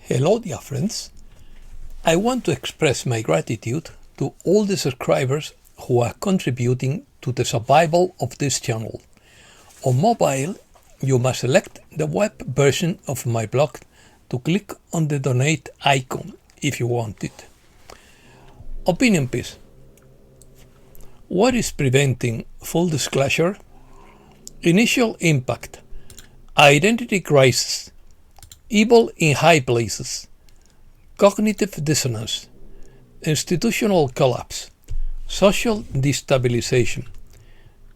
Hello, dear friends. I want to express my gratitude to all the subscribers who are contributing to the survival of this channel. On mobile, you must select the web version of my blog to click on the donate icon if you want it. Opinion piece. What is preventing full disclosure? Initial impact. Identity crisis. Evil in high places. Cognitive dissonance. Institutional collapse. Social destabilization.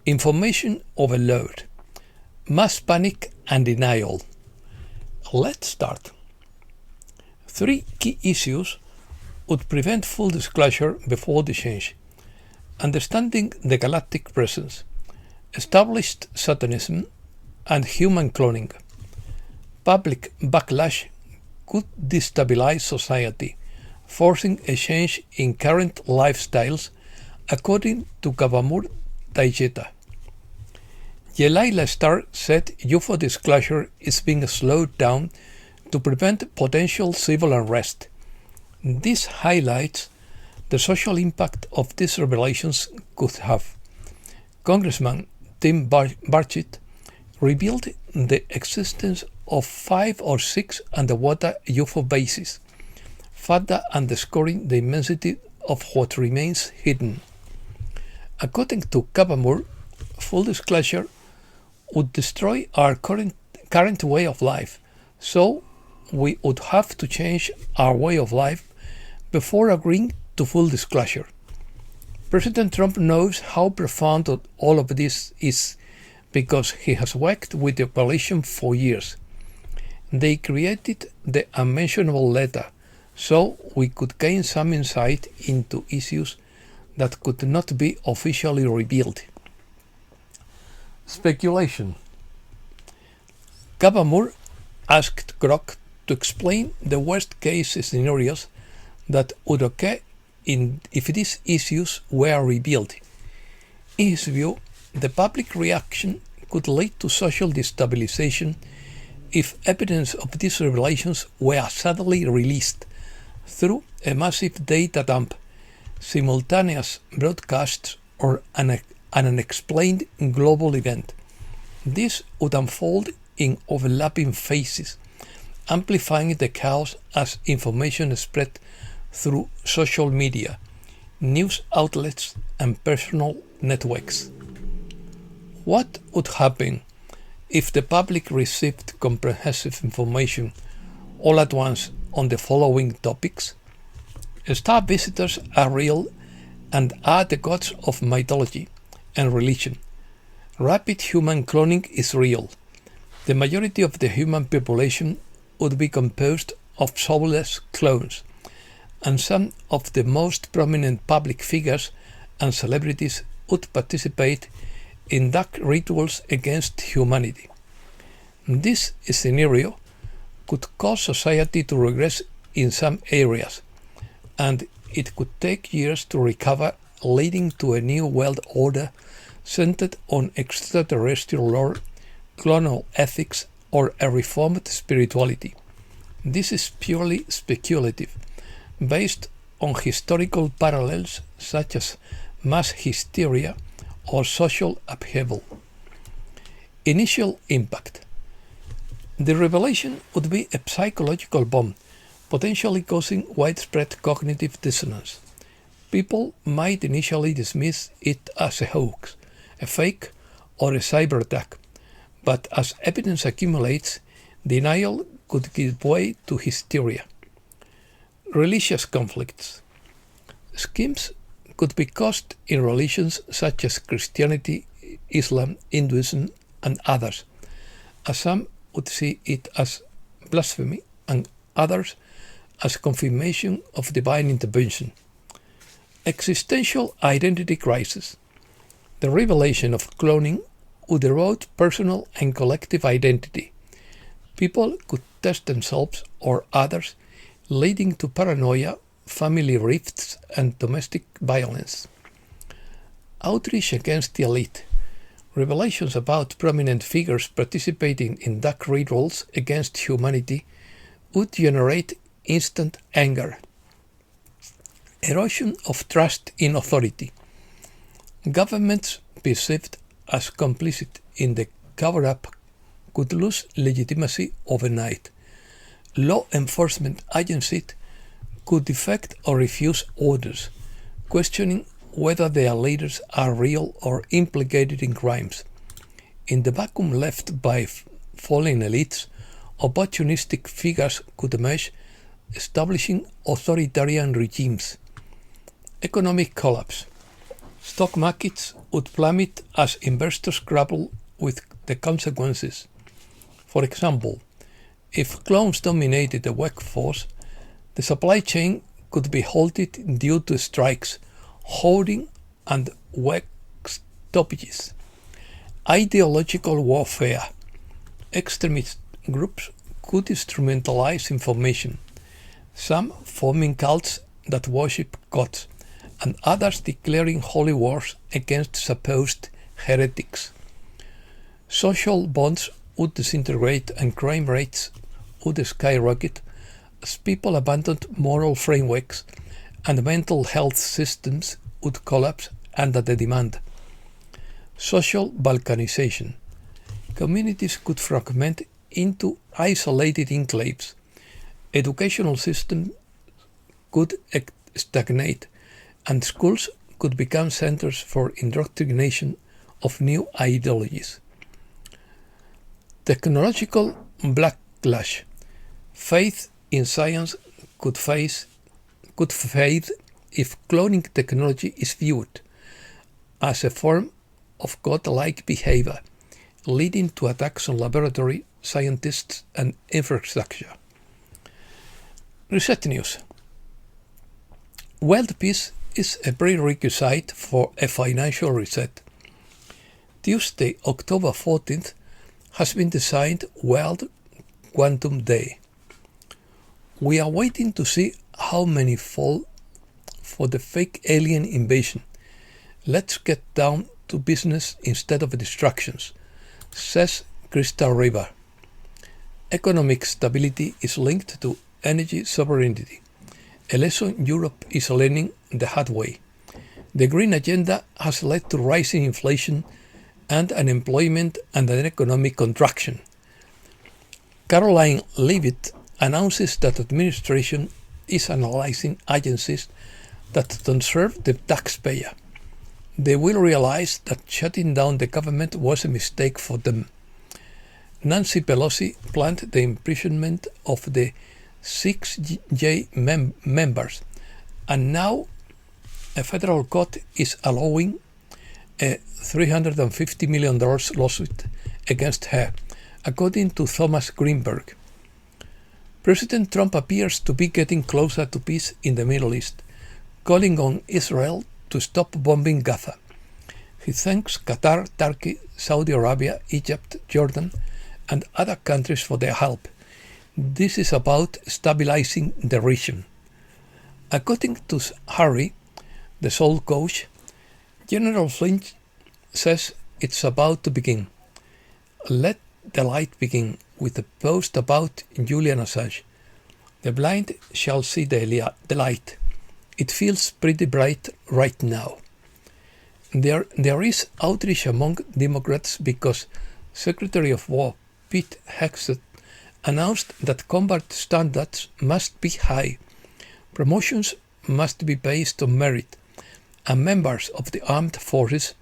Information overload. Mass panic and denial. Let's start. 3 key issues would prevent full disclosure before the change. Understanding the galactic presence, established Satanism, and human cloning. Public backlash could destabilize society, forcing a change in current lifestyles, according to Kavamur Taijeta. Yelaila Star said UFO disclosure is being slowed down to prevent potential civil unrest. This highlights the social impact of these revelations could have. Congressman Tim Burchett revealed the existence of 5 or 6 underwater UFO bases, further underscoring the immensity of what remains hidden. According to Kavamur, full disclosure would destroy our current way of life, so we would have to change our way of life before agreeing to full disclosure. President Trump knows how profound all of this is because he has worked with the coalition for years. They created the unmentionable letter so we could gain some insight into issues that could not be officially revealed. Speculation. Kavamur asked Grok to explain the worst-case scenarios that would occur if these issues were revealed. In his view, the public reaction could lead to social destabilization if evidence of these revelations were suddenly released through a massive data dump, simultaneous broadcasts, or an unexplained global event. This would unfold in overlapping phases, amplifying the chaos as information spread through social media, news outlets, and personal networks. What would happen if the public received comprehensive information all at once on the following topics? Star visitors are real and are the gods of mythology and religion. Rapid human cloning is real. The majority of the human population would be composed of soulless clones, and some of the most prominent public figures and celebrities would participate in dark rituals against humanity. This scenario could cause society to regress in some areas, and it could take years to recover, leading to a new world order centered on extraterrestrial lore, clonal ethics, or a reformed spirituality. This is purely speculative, based on historical parallels such as mass hysteria or social upheaval. Initial impact. The revelation would be a psychological bomb, potentially causing widespread cognitive dissonance. People might initially dismiss it as a hoax, a fake, or a cyber attack, but as evidence accumulates, denial could give way to hysteria. Religious conflicts. Schisms could be caused in religions such as Christianity, Islam, Hinduism, and others, as some would see it as blasphemy and others as confirmation of divine intervention. Existential identity crisis. The revelation of cloning would erode personal and collective identity. People could test themselves or others, leading to paranoia, family rifts, and domestic violence. Outreach against the elite. Revelations about prominent figures participating in dark rituals against humanity would generate instant anger. Erosion of trust in authority. Governments perceived as complicit in the cover-up could lose legitimacy overnight. Law enforcement agencies could defect or refuse orders, questioning whether their leaders are real or implicated in crimes. In the vacuum left by fallen elites, opportunistic figures could emerge, establishing authoritarian regimes. Economic collapse. Stock markets would plummet as investors grapple with the consequences. For example, if clones dominated the workforce, the supply chain could be halted due to strikes, hoarding, and work stoppages. Ideological warfare. Extremist groups could instrumentalize information, some forming cults that worship gods, and others declaring holy wars against supposed heretics. Social bonds would disintegrate and crime rates would skyrocket as people abandoned moral frameworks and mental health systems would collapse under the demand. Social balkanization. Communities could fragment into isolated enclaves. Educational systems could stagnate, and schools could become centers for indoctrination of new ideologies. Technological backlash. Faith in science could fade if cloning technology is viewed as a form of godlike behavior, leading to attacks on laboratory scientists and infrastructure. Reset news. World peace is a prerequisite for a financial reset. Tuesday, October 14th, has been designed World Quantum Day. We are waiting to see how many fall for the fake alien invasion. Let's get down to business instead of distractions, says Crystal River. Economic stability is linked to energy sovereignty, a lesson Europe is learning the hard way. The green agenda has led to rising inflation and unemployment and an economic contraction. Caroline Leavitt announces that administration is analyzing agencies that don't serve the taxpayer. They will realize that shutting down the government was a mistake for them. Nancy Pelosi planned the imprisonment of the 6J members, and now a federal court is allowing a $350 million lawsuit against her, according to Thomas Greenberg. President Trump appears to be getting closer to peace in the Middle East, calling on Israel to stop bombing Gaza. He thanks Qatar, Turkey, Saudi Arabia, Egypt, Jordan, and other countries for their help. This is about stabilizing the region. According to Harry, the Seoul coach, General Flynn says it's about to begin. Let the light begin with a post about Julian Assange. The blind shall see the light. It feels pretty bright right now. There is outrage among Democrats because Secretary of War Pete Hegseth announced that combat standards must be high, promotions must be based on merit, and members of the armed forces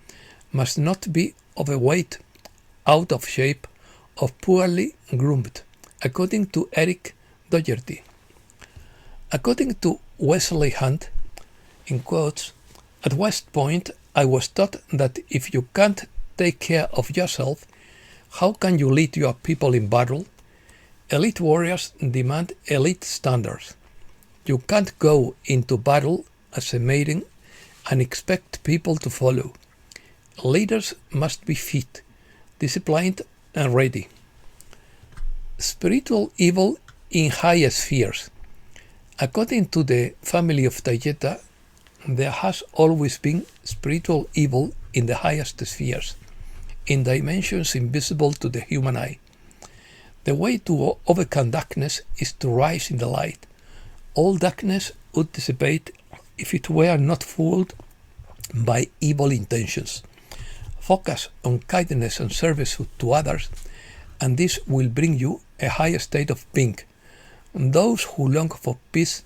must not be overweight, out of shape, or poorly groomed, according to Eric Doherty. According to Wesley Hunt, in quotes, at West Point I was taught that if you can't take care of yourself, how can you lead your people in battle? Elite warriors demand elite standards. You can't go into battle as a maiden and expect people to follow. Leaders must be fit, disciplined, and ready. Spiritual evil in high spheres. According to the family of Tayeta, there has always been spiritual evil in the highest spheres, in dimensions invisible to the human eye. The way to overcome darkness is to rise in the light, All darkness would dissipate if it were not fueled by evil intentions. Focus on kindness and service to others, and this will bring you a higher state of being. Those who long for peace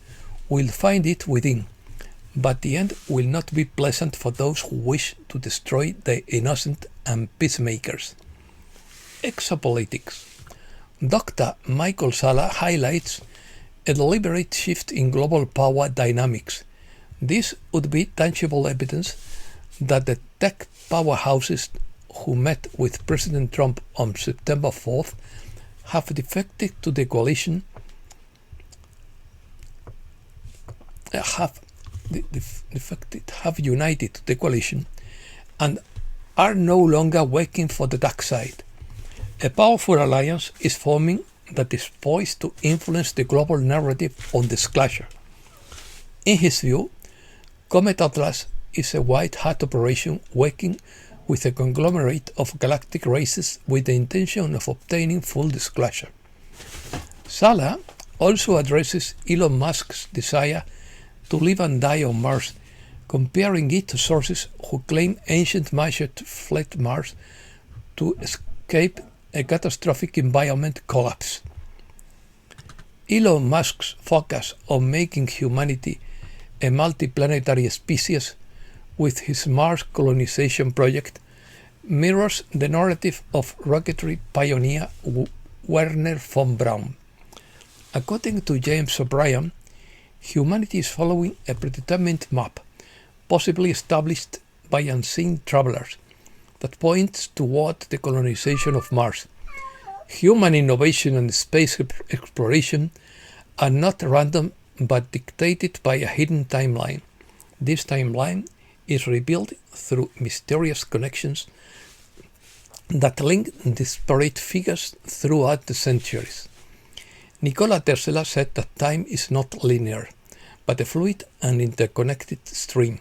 will find it within, but the end will not be pleasant for those who wish to destroy the innocent and peacemakers. Exopolitics. Dr. Michael Salla highlights a deliberate shift in global power dynamics. This would be tangible evidence that the tech powerhouses who met with President Trump on September 4th have defected to the coalition, have united the coalition, and are no longer working for the dark side. A powerful alliance is forming that is poised to influence the global narrative on disclosure. In his view, Comet Atlas is a white hat operation working with a conglomerate of galactic races with the intention of obtaining full disclosure. Salla also addresses Elon Musk's desire to live and die on Mars, comparing it to sources who claim ancient Maya fled Mars to escape a catastrophic environment collapse. Elon Musk's focus on making humanity a multiplanetary species with his Mars colonization project mirrors the narrative of rocketry pioneer Wernher von Braun. According to James O'Brien, humanity is following a predetermined map, possibly established by unseen travelers, that points toward the colonization of Mars. Human innovation and space exploration are not random but dictated by a hidden timeline. This timeline is revealed through mysterious connections that link disparate figures throughout the centuries. Nikola Tesla said that time is not linear, but a fluid and interconnected stream.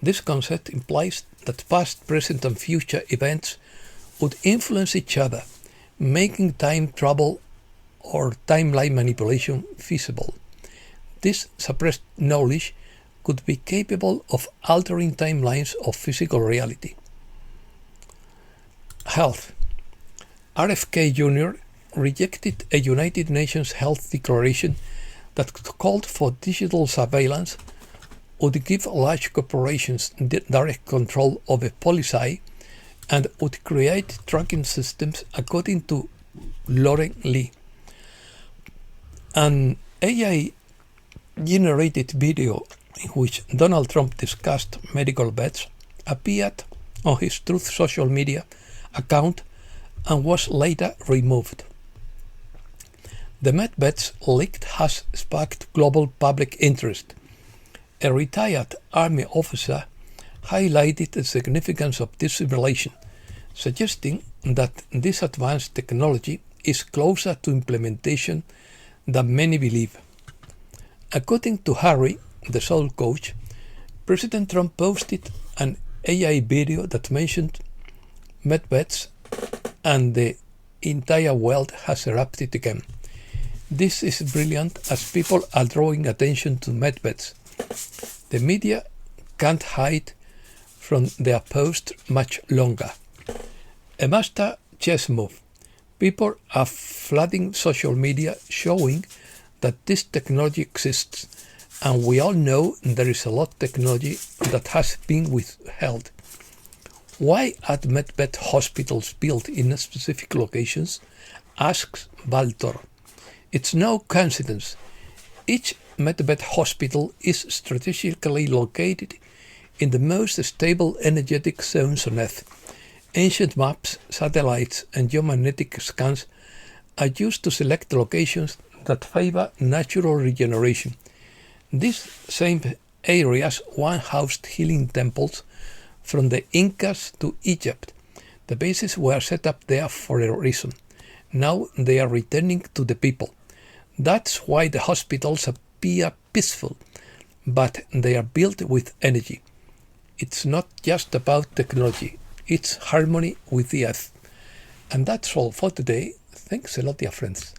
This concept implies that past, present, and future events would influence each other, making time travel or timeline manipulation feasible. This suppressed knowledge could be capable of altering timelines of physical reality. Health. RFK Jr. rejected a United Nations Health Declaration that called for digital surveillance would give large corporations direct control over policy and would create tracking systems, according to Lauren Lee. An AI-generated video in which Donald Trump discussed medical beds appeared on his Truth social media account and was later removed. The medbeds leak has sparked global public interest. A retired army officer highlighted the significance of this revelation, suggesting that this advanced technology is closer to implementation than many believe. According to Harry, the Soul Coach, President Trump posted an AI video that mentioned medbeds, and the entire world has erupted again. This is brilliant, as people are drawing attention to medbeds. The media can't hide from their post much longer. A master chess move. People are flooding social media showing that this technology exists, and we all know there is a lot of technology that has been withheld. Why are medbed hospitals built in specific locations? Asks Baltor. It's no coincidence. Each medbed hospital is strategically located in the most stable energetic zones on Earth. Ancient maps, satellites, and geomagnetic scans are used to select locations that favor natural regeneration. These same areas once housed healing temples from the Incas to Egypt. The bases were set up there for a reason. Now they are returning to the people. That's why the hospitals appear peaceful, but they are built with energy. It's not just about technology, it's harmony with the earth. And that's all for today. Thanks a lot, dear friends.